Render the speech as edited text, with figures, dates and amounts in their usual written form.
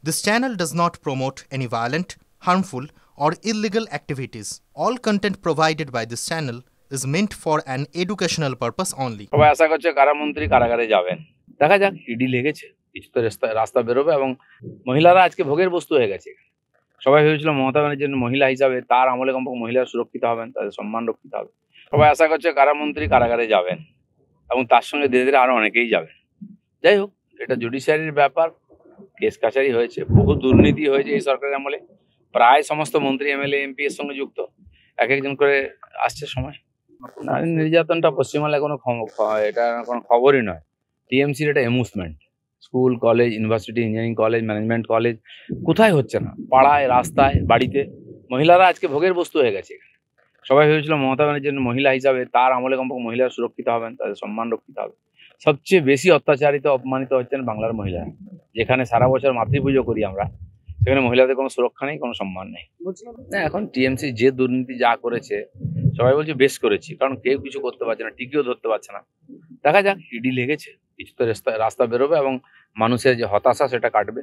This channel does not promote any violent, harmful, or illegal activities. All content provided by this channel is meant for an educational purpose only. সবাই আশা করছে কারামন্ত্রী কারাগারে যাবেন। দেখা যাক, ED লেগেছে, কিছু তো রাস্তা বেরোবে এবং মহিলারা আজকে ভোগের বস্তু হয়ে গেছে। সবাই ভেবেছিল মমতা ব্যানার্জির মহিলা হিসাবে তার আমলে কমপক্ষে মহিলারা সুরক্ষিত হবেন, তাদের সম্মান রক্ষিত হবে। সবাই আশা করছে কারামন্ত্রী কারাগারে যাবেন এবং তার সঙ্গে ধীরে ধীরে আরো অনেকেই যাবেন। যাই হোক, এটা জুডিশিয়ারির ব্যাপার, কেস কাছারি হয়েছে, বহু দুর্নীতি হয়েছে এই সরকারের আমলে। প্রায় সমস্ত মন্ত্রী এমএলএ এমপি এর সঙ্গে যুক্ত, এক একজন করে আসছে সময়। নারী নির্যাতনটা পশ্চিমবাংলায় এটা কোনো খবরই নয়। টিএমসির এটা a movement. School, college, university, engineering college, management college, কোথায় হচ্ছে না? পাড়ায়, রাস্তায়, বাড়িতে মহিলারা আজকে ভোগের বস্তু হয়ে গেছে। সবাই ভেবেছিল মমতা ব্যানার্জির মহিলা হিসাবে তার আমলে কমপক্ষে মহিলারা সুরক্ষিত হবেন, তাদের সম্মান রক্ষিত হবে। সবচেয়ে বেশি অত্যাচারিত, অপমানিত হচ্ছেন বাংলার মহিলারা। যেখানে সারা বছর মাতৃপুজো করি আমরা, সেখানে মহিলাদের কোনো সুরক্ষা নেই, কোনো সম্মান নেই। না, এখন টিএমসি যে দুর্নীতি যা করেছে, সবাই বলছে বেশ করেছি, কারণ কেউ কিছু করতে পারছে না, টিকিও ধরতে পারছে না। দেখা যাক, ইডি লেগেছে, কিছু তো রাস্তা বেরোবে এবং মানুষের যে হতাশা সেটা কাটবে।